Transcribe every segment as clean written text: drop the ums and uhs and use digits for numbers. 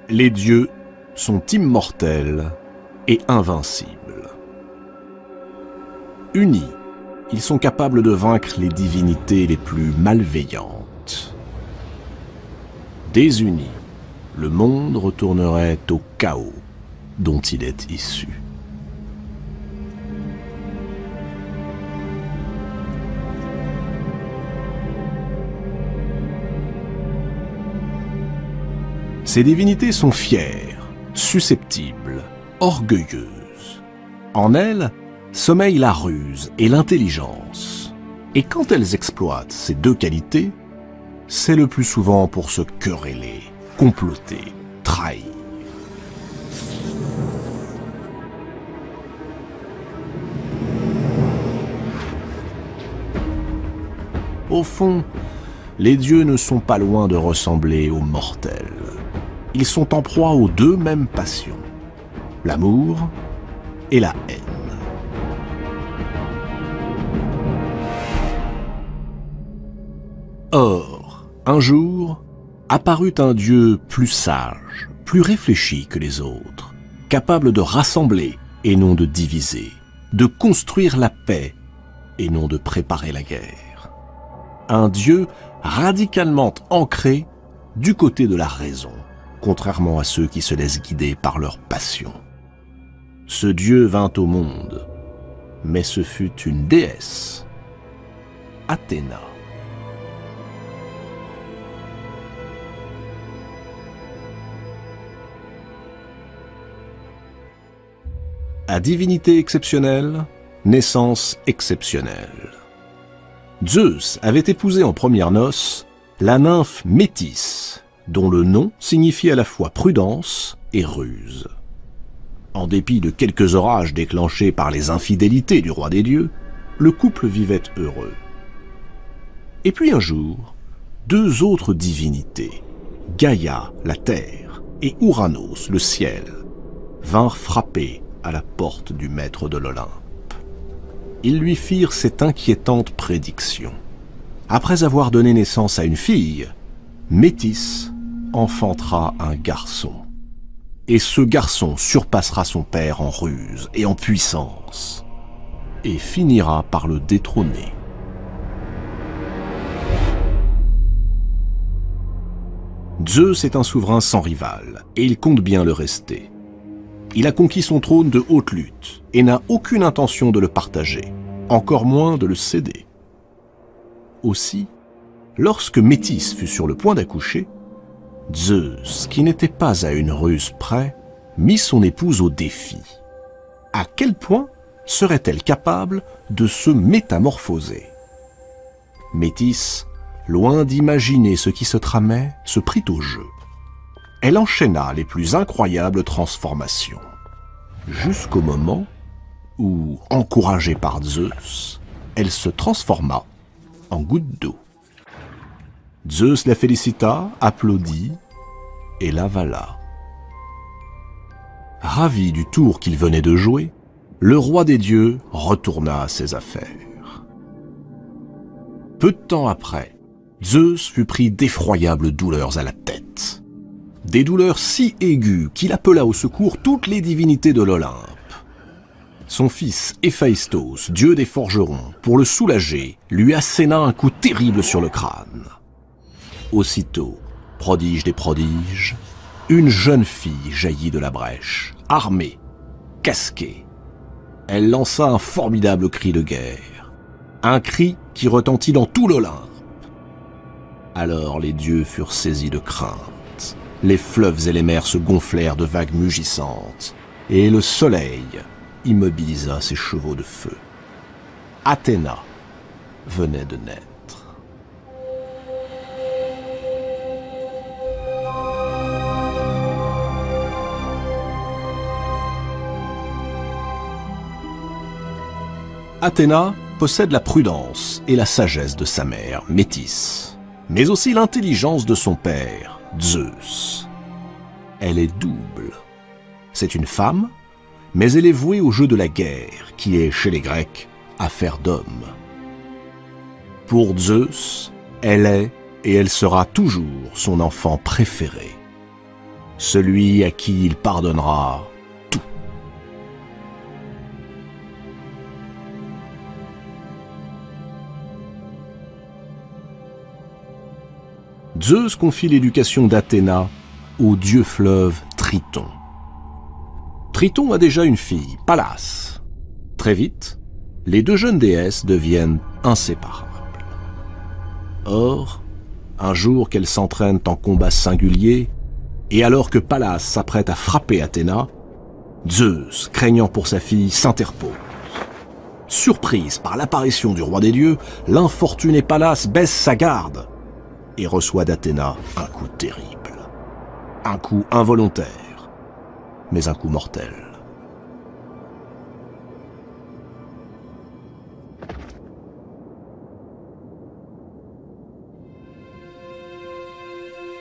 Les dieux sont immortels et invincibles. Unis, ils sont capables de vaincre les divinités les plus malveillantes. Désunis, le monde retournerait au chaos dont il est issu. Ces divinités sont fières, susceptibles, orgueilleuses. En elles, sommeillent la ruse et l'intelligence. Et quand elles exploitent ces deux qualités, c'est le plus souvent pour se quereller, comploter, trahir. Au fond, les dieux ne sont pas loin de ressembler aux mortels. Ils sont en proie aux deux mêmes passions, l'amour et la haine. Or, un jour, apparut un dieu plus sage, plus réfléchi que les autres, capable de rassembler et non de diviser, de construire la paix et non de préparer la guerre. Un dieu radicalement ancré du côté de la raison, contrairement à ceux qui se laissent guider par leur passion. Ce dieu vint au monde, mais ce fut une déesse, Athéna. À divinité exceptionnelle, naissance exceptionnelle. Zeus avait épousé en premières noces la nymphe Métis, dont le nom signifie à la fois prudence et ruse. En dépit de quelques orages déclenchés par les infidélités du roi des dieux, le couple vivait heureux. Et puis un jour, deux autres divinités, Gaïa, la terre, et Ouranos, le ciel, vinrent frapper à la porte du maître de l'Olympe. Ils lui firent cette inquiétante prédiction. Après avoir donné naissance à une fille, Métis enfantera un garçon. Et ce garçon surpassera son père en ruse et en puissance, et finira par le détrôner. Zeus est un souverain sans rival, et il compte bien le rester. Il a conquis son trône de haute lutte, et n'a aucune intention de le partager, encore moins de le céder. Aussi, lorsque Métis fut sur le point d'accoucher, Zeus, qui n'était pas à une ruse près, mit son épouse au défi. À quel point serait-elle capable de se métamorphoser? Métis, loin d'imaginer ce qui se tramait, se prit au jeu. Elle enchaîna les plus incroyables transformations, jusqu'au moment où, encouragée par Zeus, elle se transforma en goutte d'eau. Zeus la félicita, applaudit et l'avala. Ravi du tour qu'il venait de jouer, le roi des dieux retourna à ses affaires. Peu de temps après, Zeus fut pris d'effroyables douleurs à la tête. Des douleurs si aiguës qu'il appela au secours toutes les divinités de l'Olympe. Son fils Héphaïstos, dieu des forgerons, pour le soulager, lui asséna un coup terrible sur le crâne. Aussitôt, prodige des prodiges, une jeune fille jaillit de la brèche, armée, casquée. Elle lança un formidable cri de guerre, un cri qui retentit dans tout l'Olympe. Alors les dieux furent saisis de crainte, les fleuves et les mers se gonflèrent de vagues mugissantes, et le soleil immobilisa ses chevaux de feu. Athéna venait de naître. Athéna possède la prudence et la sagesse de sa mère, Métis, mais aussi l'intelligence de son père, Zeus. Elle est double. C'est une femme, mais elle est vouée au jeu de la guerre, qui est, chez les Grecs, affaire d'hommes. Pour Zeus, elle est et elle sera toujours son enfant préféré. celui à qui il pardonnera tout. Zeus confie l'éducation d'Athéna au dieu fleuve Triton. Triton a déjà une fille, Pallas. Très vite, les deux jeunes déesses deviennent inséparables. Or, un jour qu'elles s'entraînent en combat singulier, et alors que Pallas s'apprête à frapper Athéna, Zeus, craignant pour sa fille, s'interpose. Surprise par l'apparition du roi des dieux, l'infortuné Pallas baisse sa garde et reçoit d'Athéna un coup terrible. Un coup involontaire, mais un coup mortel.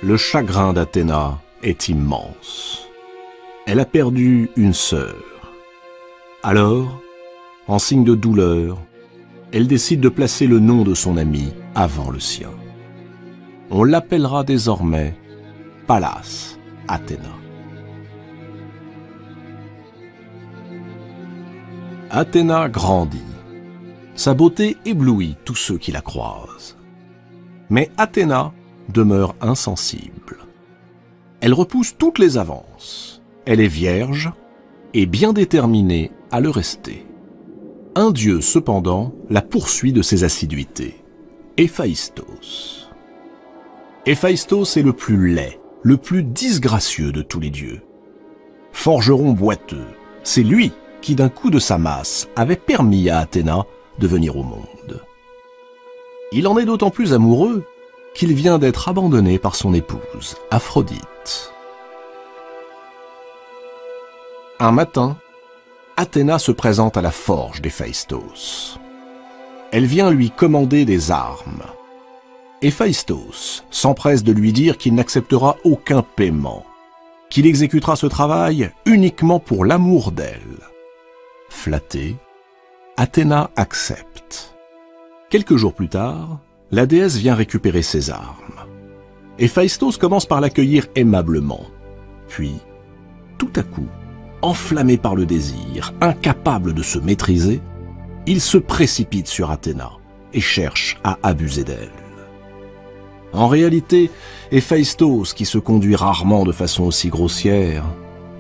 Le chagrin d'Athéna est immense. Elle a perdu une sœur. Alors, en signe de douleur, elle décide de placer le nom de son ami avant le sien. On l'appellera désormais Pallas Athéna. Athéna grandit. Sa beauté éblouit tous ceux qui la croisent. Mais Athéna demeure insensible. Elle repousse toutes les avances. Elle est vierge et bien déterminée à le rester. Un dieu, cependant, la poursuit de ses assiduités. Héphaïstos. Héphaïstos est le plus laid, le plus disgracieux de tous les dieux. Forgeron boiteux, c'est lui qui, d'un coup de sa masse, avait permis à Athéna de venir au monde. Il en est d'autant plus amoureux qu'il vient d'être abandonné par son épouse, Aphrodite. Un matin, Athéna se présente à la forge d'Héphaïstos. Elle vient lui commander des armes. Héphaïstos s'empresse de lui dire qu'il n'acceptera aucun paiement, qu'il exécutera ce travail uniquement pour l'amour d'elle. Flattée, Athéna accepte. Quelques jours plus tard, la déesse vient récupérer ses armes. Héphaïstos commence par l'accueillir aimablement. Puis, tout à coup, enflammé par le désir, incapable de se maîtriser, il se précipite sur Athéna et cherche à abuser d'elle. En réalité, Héphaïstos, qui se conduit rarement de façon aussi grossière,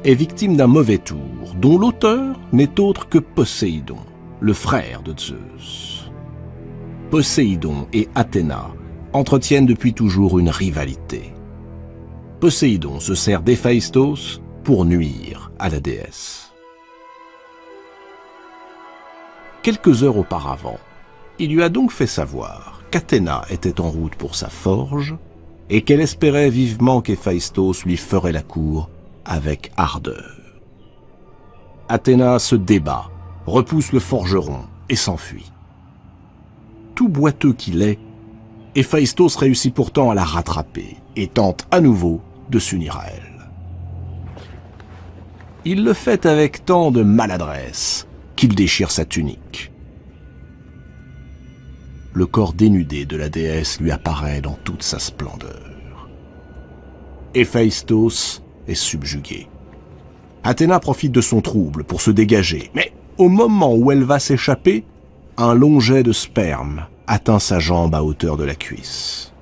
est victime d'un mauvais tour, dont l'auteur n'est autre que Poséidon, le frère de Zeus. Poséidon et Athéna entretiennent depuis toujours une rivalité. Poséidon se sert d'Héphaïstos pour nuire à la déesse. Quelques heures auparavant, il lui a donc fait savoir qu'Athéna était en route pour sa forge et qu'elle espérait vivement qu'Héphaïstos lui ferait la cour avec ardeur. Athéna se débat, repousse le forgeron et s'enfuit. Tout boiteux qu'il est, Héphaïstos réussit pourtant à la rattraper et tente à nouveau de s'unir à elle. Il le fait avec tant de maladresse qu'il déchire sa tunique. Le corps dénudé de la déesse lui apparaît dans toute sa splendeur. Héphaïstos est subjugué. Athéna profite de son trouble pour se dégager, mais au moment où elle va s'échapper, un long jet de sperme atteint sa jambe à hauteur de la cuisse.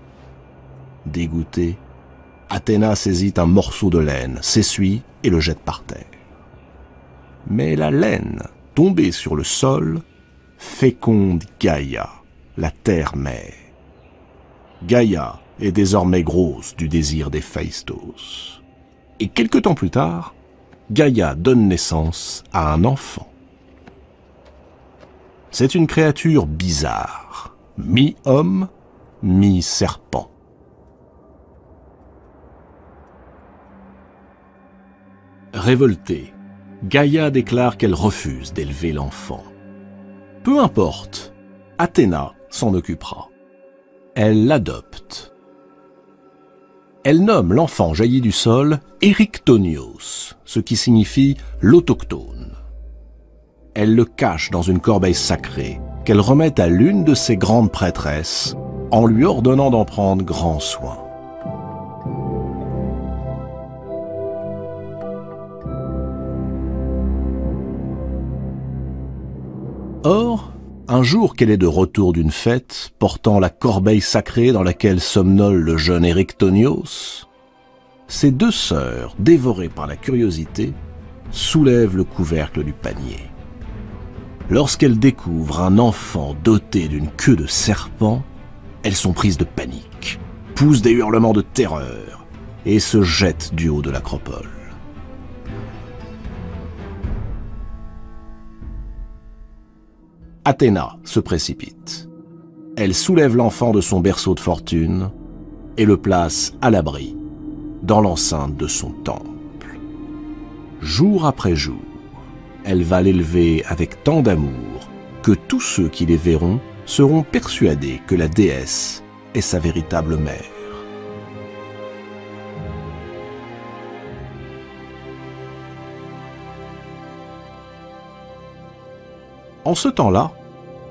Dégoûtée, Athéna saisit un morceau de laine, s'essuie et le jette par terre. Mais la laine, tombée sur le sol, féconde Gaïa, la terre-mère. Gaïa est désormais grosse du désir d'Héphaïstos. Et quelque temps plus tard, Gaïa donne naissance à un enfant. C'est une créature bizarre, mi-homme, mi-serpent. Révoltée, Gaïa déclare qu'elle refuse d'élever l'enfant. Peu importe, Athéna s'en occupera. Elle l'adopte. Elle nomme l'enfant jailli du sol Erichtonios, ce qui signifie l'autochtone. Elle le cache dans une corbeille sacrée qu'elle remet à l'une de ses grandes prêtresses en lui ordonnant d'en prendre grand soin. Un jour qu'elle est de retour d'une fête, portant la corbeille sacrée dans laquelle somnole le jeune Éryctonios, ses deux sœurs, dévorées par la curiosité, soulèvent le couvercle du panier. Lorsqu'elles découvrent un enfant doté d'une queue de serpent, elles sont prises de panique, poussent des hurlements de terreur et se jettent du haut de l'acropole. Athéna se précipite. Elle soulève l'enfant de son berceau de fortune et le place à l'abri dans l'enceinte de son temple. Jour après jour, elle va l'élever avec tant d'amour que tous ceux qui les verront seront persuadés que la déesse est sa véritable mère. En ce temps-là,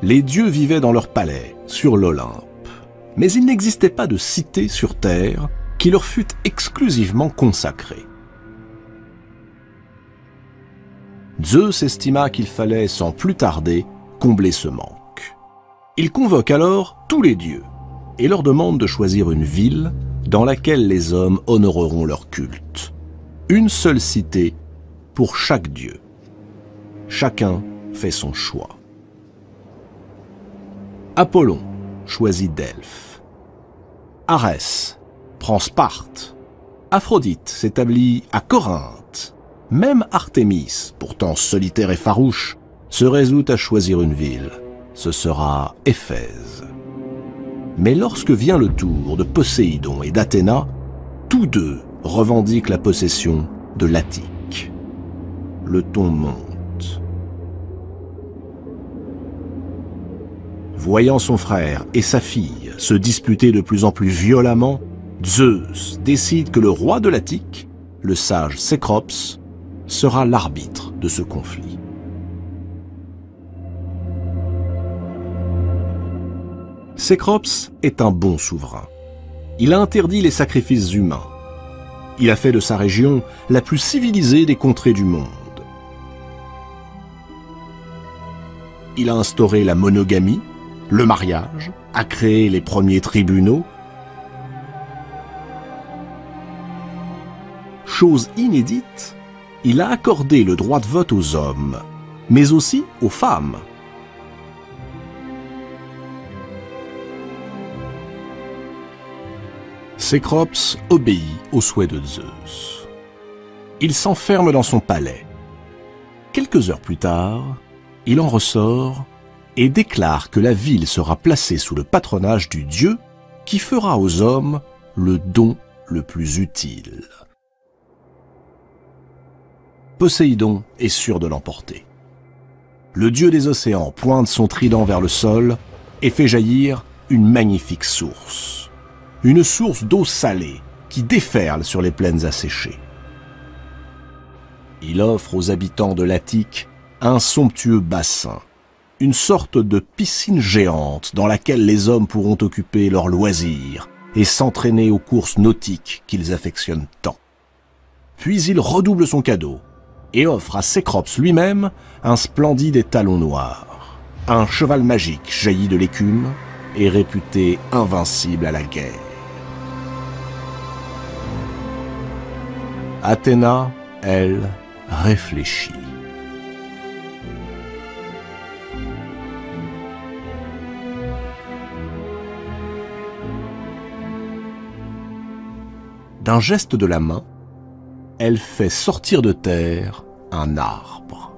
les dieux vivaient dans leur palais, sur l'Olympe. Mais il n'existait pas de cité sur terre qui leur fût exclusivement consacrée. Zeus estima qu'il fallait, sans plus tarder, combler ce manque. Il convoque alors tous les dieux et leur demande de choisir une ville dans laquelle les hommes honoreront leur culte. Une seule cité pour chaque dieu. Chacun fait son choix. Apollon choisit Delphes. Arès prend Sparte. Aphrodite s'établit à Corinthe. Même Artémis, pourtant solitaire et farouche, se résout à choisir une ville. Ce sera Éphèse. Mais lorsque vient le tour de Poséidon et d'Athéna, tous deux revendiquent la possession de l'Attique. Le ton monte. Voyant son frère et sa fille se disputer de plus en plus violemment, Zeus décide que le roi de l'Attique, le sage Cécrops, sera l'arbitre de ce conflit. Cécrops est un bon souverain. Il a interdit les sacrifices humains. Il a fait de sa région la plus civilisée des contrées du monde. Il a instauré la monogamie, le mariage, a créé les premiers tribunaux. Chose inédite, il a accordé le droit de vote aux hommes, mais aussi aux femmes. Cécrops obéit au souhait de Zeus. Il s'enferme dans son palais. Quelques heures plus tard, il en ressort et déclare que la ville sera placée sous le patronage du dieu qui fera aux hommes le don le plus utile. Poséidon est sûr de l'emporter. Le dieu des océans pointe son trident vers le sol et fait jaillir une magnifique source. Une source d'eau salée qui déferle sur les plaines asséchées. Il offre aux habitants de l'Attique un somptueux bassin, une sorte de piscine géante dans laquelle les hommes pourront occuper leurs loisirs et s'entraîner aux courses nautiques qu'ils affectionnent tant. Puis il redouble son cadeau et offre à Cécrops lui-même un splendide étalon noir. Un cheval magique jailli de l'écume et réputé invincible à la guerre. Athéna, elle, réfléchit. D'un geste de la main, elle fait sortir de terre un arbre.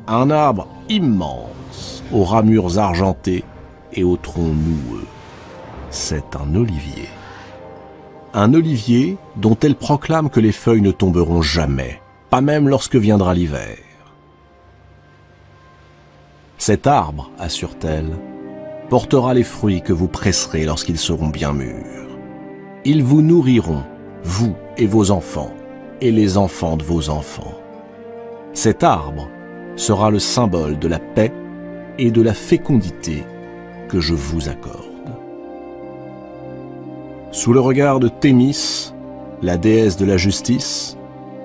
Un arbre immense, aux ramures argentées et au tronc noueux. C'est un olivier. Un olivier dont elle proclame que les feuilles ne tomberont jamais, pas même lorsque viendra l'hiver. Cet arbre, assure-t-elle, portera les fruits que vous presserez lorsqu'ils seront bien mûrs. Ils vous nourriront, vous et vos enfants, et les enfants de vos enfants. Cet arbre sera le symbole de la paix et de la fécondité que je vous accorde. Sous le regard de Thémis, la déesse de la justice,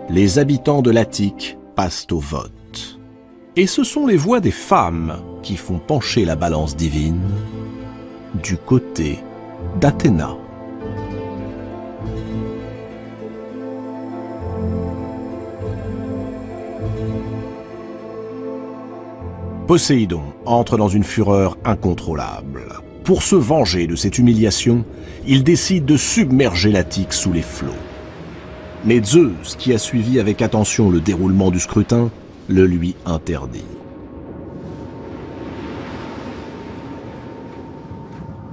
les habitants de l'Attique passent au vote. Et ce sont les voix des femmes qui font pencher la balance divine du côté d'Athéna. Poséidon entre dans une fureur incontrôlable. Pour se venger de cette humiliation, il décide de submerger l'Attique sous les flots. Mais Zeus, qui a suivi avec attention le déroulement du scrutin, le lui interdit.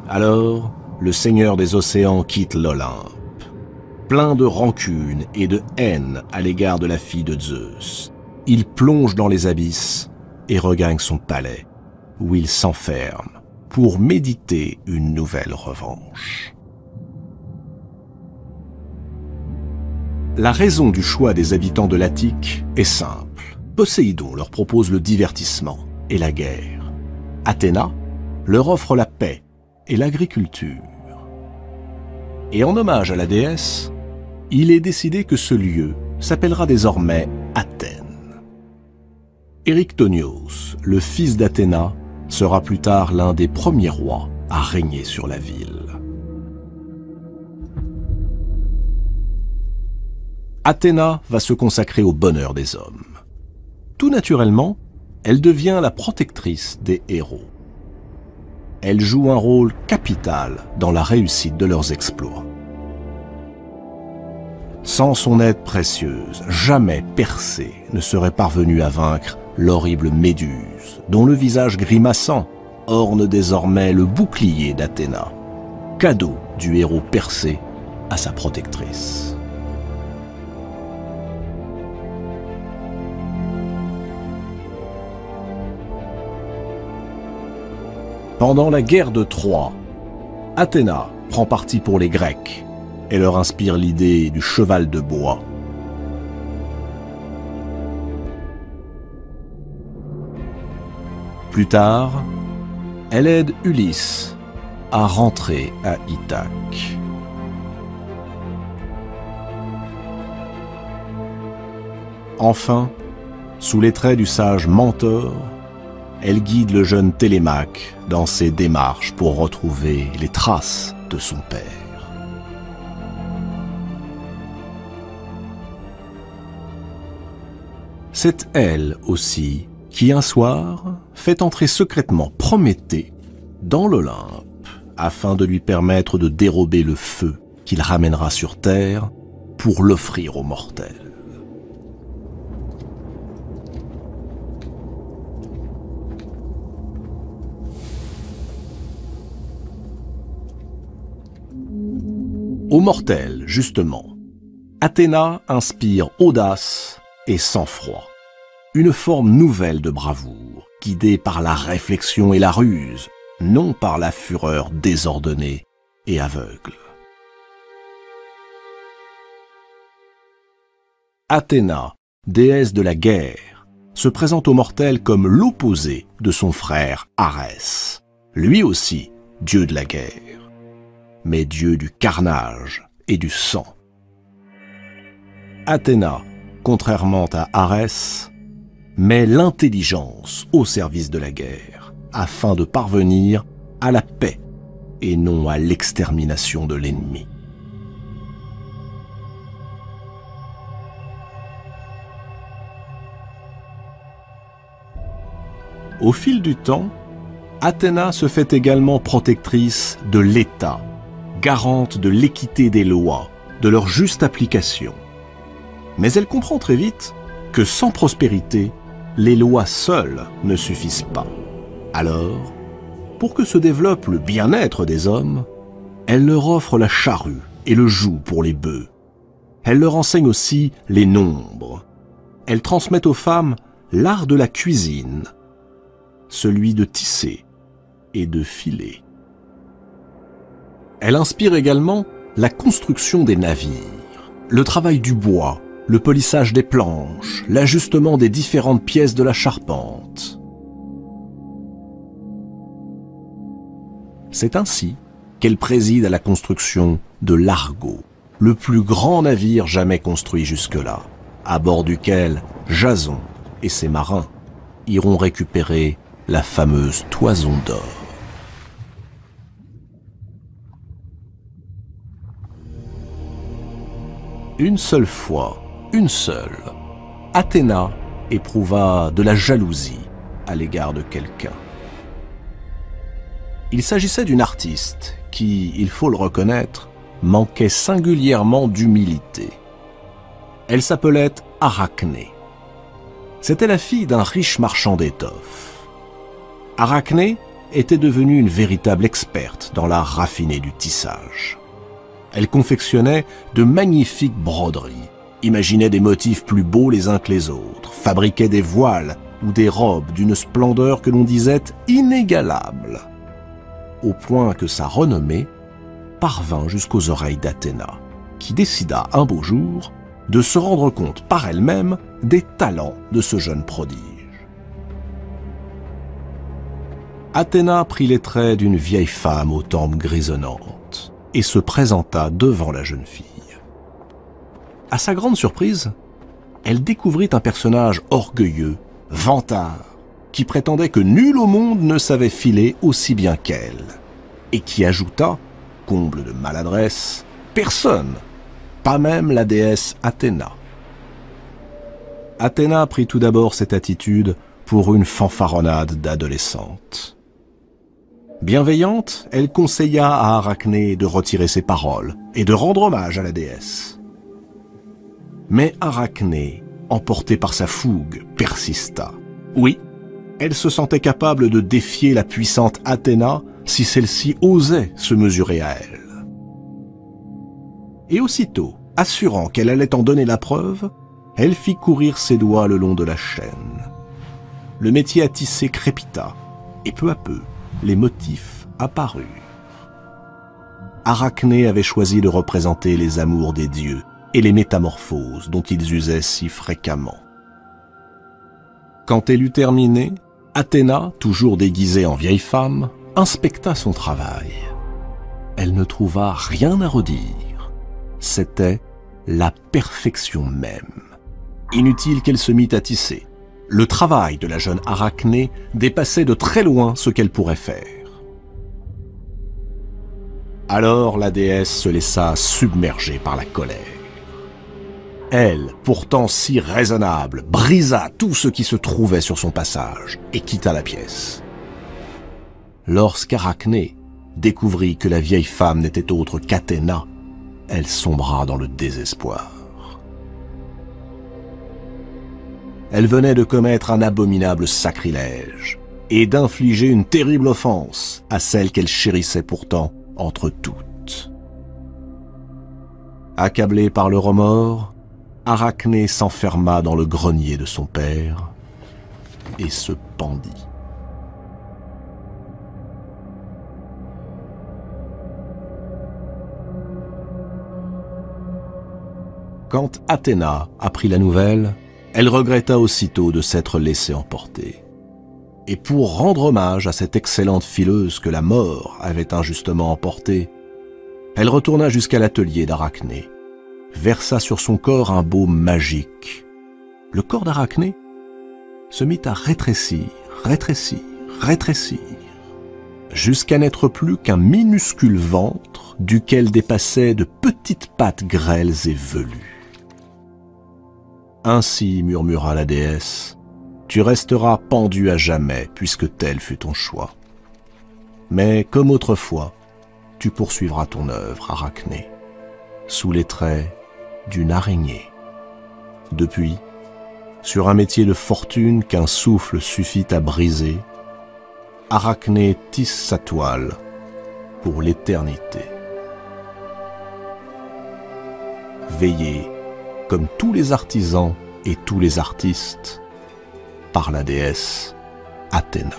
Alors, le seigneur des océans quitte l'Olympe, plein de rancune et de haine à l'égard de la fille de Zeus. Il plonge dans les abysses et regagne son palais, où il s'enferme pour méditer une nouvelle revanche. La raison du choix des habitants de l'Attique est simple. Poséidon leur propose le divertissement et la guerre. Athéna leur offre la paix et l'agriculture. Et en hommage à la déesse, il est décidé que ce lieu s'appellera désormais Athènes. Érictonios, le fils d'Athéna, sera plus tard l'un des premiers rois à régner sur la ville. Athéna va se consacrer au bonheur des hommes. Tout naturellement, elle devient la protectrice des héros. Elle joue un rôle capital dans la réussite de leurs exploits. Sans son aide précieuse, jamais Persée ne serait parvenu à vaincre l'horrible Méduse, dont le visage grimaçant orne désormais le bouclier d'Athéna, cadeau du héros Persée à sa protectrice. Pendant la guerre de Troie, Athéna prend parti pour les Grecs et leur inspire l'idée du cheval de bois. Plus tard, elle aide Ulysse à rentrer à Ithaque. Enfin, sous les traits du sage Mentor, elle guide le jeune Télémaque dans ses démarches pour retrouver les traces de son père. C'est elle aussi qui, un soir, fait entrer secrètement Prométhée dans l'Olympe afin de lui permettre de dérober le feu qu'il ramènera sur Terre pour l'offrir aux mortels. Aux mortels, justement, Athéna inspire audace et sang-froid, une forme nouvelle de bravoure, guidée par la réflexion et la ruse, non par la fureur désordonnée et aveugle. Athéna, déesse de la guerre, se présente aux mortels comme l'opposé de son frère Arès, lui aussi dieu de la guerre, mais dieu du carnage et du sang. Athéna, contrairement à Arès, met l'intelligence au service de la guerre, afin de parvenir à la paix et non à l'extermination de l'ennemi. Au fil du temps, Athéna se fait également protectrice de l'État, garante de l'équité des lois, de leur juste application. Mais elle comprend très vite que sans prospérité, les lois seules ne suffisent pas. Alors, pour que se développe le bien-être des hommes, elle leur offre la charrue et le joug pour les bœufs. Elle leur enseigne aussi les nombres. Elle transmet aux femmes l'art de la cuisine, celui de tisser et de filer. Elle inspire également la construction des navires, le travail du bois, le polissage des planches, l'ajustement des différentes pièces de la charpente. C'est ainsi qu'elle préside à la construction de l'Argo, le plus grand navire jamais construit jusque-là, à bord duquel Jason et ses marins iront récupérer la fameuse toison d'or. Une seule fois, Athéna éprouva de la jalousie à l'égard de quelqu'un. Il s'agissait d'une artiste qui, il faut le reconnaître, manquait singulièrement d'humilité. Elle s'appelait Arachné. C'était la fille d'un riche marchand d'étoffes. Arachné était devenue une véritable experte dans l'art raffiné du tissage. Elle confectionnait de magnifiques broderies, imaginait des motifs plus beaux les uns que les autres, fabriquait des voiles ou des robes d'une splendeur que l'on disait inégalable, au point que sa renommée parvint jusqu'aux oreilles d'Athéna, qui décida un beau jour de se rendre compte par elle-même des talents de ce jeune prodige. Athéna prit les traits d'une vieille femme aux tempes grisonnantes et se présenta devant la jeune fille. À sa grande surprise, elle découvrit un personnage orgueilleux, vantard, qui prétendait que nul au monde ne savait filer aussi bien qu'elle, et qui ajouta, comble de maladresse, personne, pas même la déesse Athéna. Athéna prit tout d'abord cette attitude pour une fanfaronnade d'adolescente. Bienveillante, elle conseilla à Arachné de retirer ses paroles et de rendre hommage à la déesse. Mais Arachné, emportée par sa fougue, persista. Oui, elle se sentait capable de défier la puissante Athéna si celle-ci osait se mesurer à elle. Et aussitôt, assurant qu'elle allait en donner la preuve, elle fit courir ses doigts le long de la chaîne. Le métier à tisser crépita, et peu à peu, les motifs apparurent. Arachné avait choisi de représenter les amours des dieux et les métamorphoses dont ils usaient si fréquemment. Quand elle eut terminé, Athéna, toujours déguisée en vieille femme, inspecta son travail. Elle ne trouva rien à redire. C'était la perfection même. Inutile qu'elle se mît à tisser. Le travail de la jeune Arachné dépassait de très loin ce qu'elle pourrait faire. Alors la déesse se laissa submerger par la colère. Elle, pourtant si raisonnable, brisa tout ce qui se trouvait sur son passage et quitta la pièce. Lorsqu'Arachné découvrit que la vieille femme n'était autre qu'Athéna, elle sombra dans le désespoir. Elle venait de commettre un abominable sacrilège et d'infliger une terrible offense à celle qu'elle chérissait pourtant entre toutes. Accablée par le remords, Arachné s'enferma dans le grenier de son père et se pendit. Quand Athéna apprit la nouvelle, elle regretta aussitôt de s'être laissée emporter. Et pour rendre hommage à cette excellente fileuse que la mort avait injustement emportée, elle retourna jusqu'à l'atelier d'Arachné, versa sur son corps un baume magique. Le corps d'Arachné se mit à rétrécir, jusqu'à n'être plus qu'un minuscule ventre duquel dépassaient de petites pattes grêles et velues. Ainsi, murmura la déesse, tu resteras pendu à jamais, puisque tel fut ton choix. Mais, comme autrefois, tu poursuivras ton œuvre, Arachné, sous les traits d'une araignée. Depuis, sur un métier de fortune qu'un souffle suffit à briser, Arachné tisse sa toile pour l'éternité. Veillez, comme tous les artisans et tous les artistes, par la déesse Athéna.